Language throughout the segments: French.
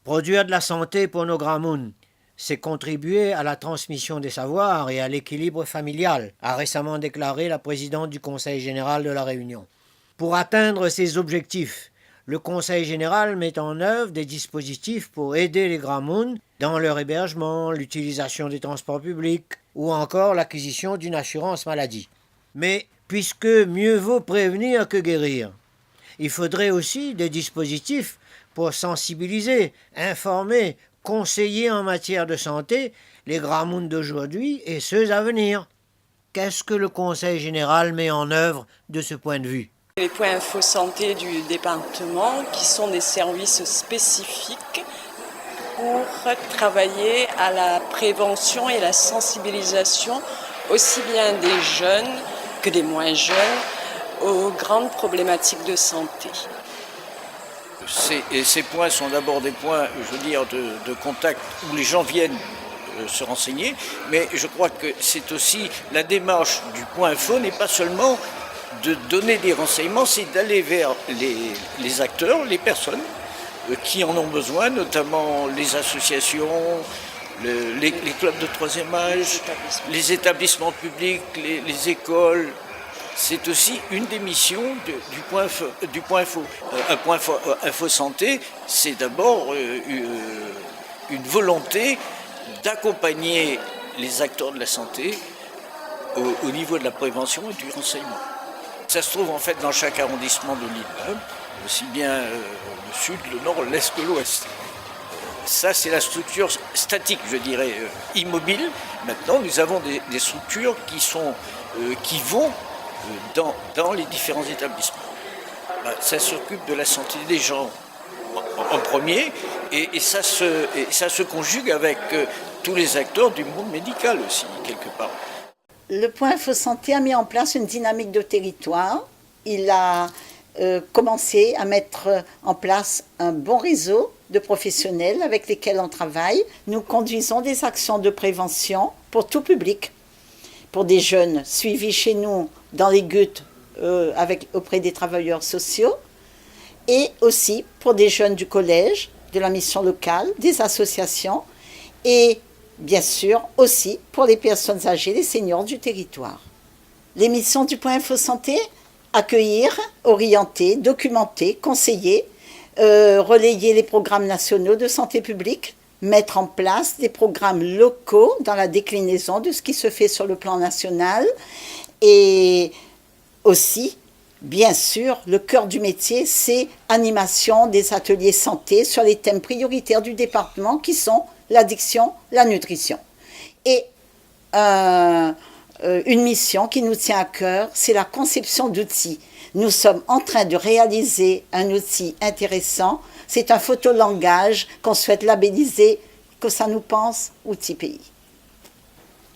Produire de la santé pour nos grands mouns, c'est contribuer à la transmission des savoirs et à l'équilibre familial, a récemment déclaré la présidente du Conseil général de la Réunion. Pour atteindre ces objectifs, le Conseil général met en œuvre des dispositifs pour aider les grands mouns dans leur hébergement, l'utilisation des transports publics ou encore l'acquisition d'une assurance maladie. Mais puisque mieux vaut prévenir que guérir, il faudrait aussi des dispositifs pour sensibiliser, informer, conseiller en matière de santé les grands mouns d'aujourd'hui et ceux à venir. Qu'est-ce que le Conseil général met en œuvre de ce point de vue? Les points info santé du département, qui sont des services spécifiques pour travailler à la prévention et la sensibilisation aussi bien des jeunes que des moins jeunes aux grandes problématiques de santé. Ces points sont d'abord des points, je veux dire, de contact où les gens viennent se renseigner, mais je crois que c'est aussi la démarche du point info n'est pas seulement de donner des renseignements, c'est d'aller vers les acteurs, les personnes qui en ont besoin, notamment les associations, les clubs de troisième âge, les établissements publics, les écoles. C'est aussi une des missions du point info. Un point info santé, c'est d'abord une volonté d'accompagner les acteurs de la santé au niveau de la prévention et du renseignement. Ça se trouve en fait dans chaque arrondissement de l'île, aussi bien le sud, le nord, l'est que l'ouest. Ça, c'est la structure statique, je dirais, immobile. Maintenant, nous avons des structures qui vont dans les différents établissements. Ça s'occupe de la santé des gens en premier et ça se conjugue avec tous les acteurs du monde médical aussi, quelque part. Le point Info Santé a mis en place une dynamique de territoire. Il a commencé à mettre en place un bon réseau de professionnels avec lesquels on travaille. Nous conduisons des actions de prévention pour tout public. Pour des jeunes suivis chez nous dans les GUT auprès des travailleurs sociaux et aussi pour des jeunes du collège, de la mission locale, des associations et bien sûr aussi pour les personnes âgées, les seniors du territoire. Les missions du Point Info Santé, accueillir, orienter, documenter, conseiller, relayer les programmes nationaux de santé publique, mettre en place des programmes locaux dans la déclinaison de ce qui se fait sur le plan national et aussi, bien sûr, le cœur du métier, c'est animation des ateliers santé sur les thèmes prioritaires du département qui sont l'addiction, la nutrition. Et une mission qui nous tient à cœur, c'est la conception d'outils. Nous sommes en train de réaliser un outil intéressant. C'est un photolangage qu'on souhaite labelliser, que ça nous pense, outil pays.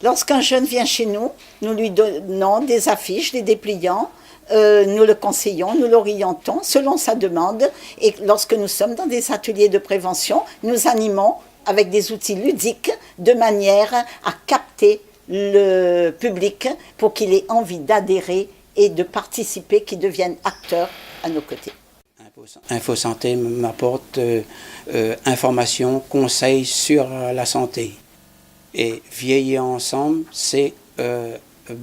Lorsqu'un jeune vient chez nous, nous lui donnons des affiches, des dépliants, nous le conseillons, nous l'orientons selon sa demande. Et lorsque nous sommes dans des ateliers de prévention, nous animons avec des outils ludiques de manière à capter le public pour qu'il ait envie d'adhérer et de participer, qu'il devienne acteur à nos côtés. Info Santé m'apporte information, conseils sur la santé. Et vieillir ensemble, c'est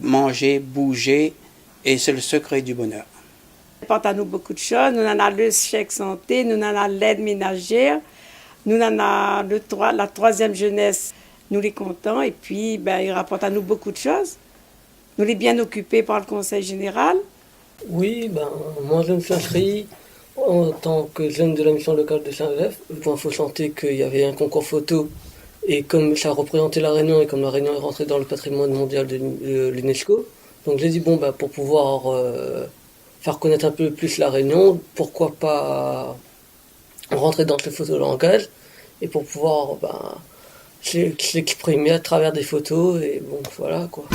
manger, bouger, et c'est le secret du bonheur. Il apporte à nous beaucoup de choses. Nous en avons le chèque santé, nous en avons l'aide ménagère, nous en avons la troisième jeunesse, nous les comptons, et puis il rapporte à nous beaucoup de choses. Nous les bien occupés par le Conseil général. Oui, moi je me suis inscrit en tant que jeune de la mission locale de Saint-Joseph. Le Point Info Santé qu'il y avait un concours photo, et comme ça représentait la Réunion, et comme la Réunion est rentrée dans le patrimoine mondial de l'UNESCO, donc j'ai dit, pour pouvoir faire connaître un peu plus la Réunion, pourquoi pas rentrer dans ce photolangage, et pour pouvoir s'exprimer à travers des photos, et voilà quoi.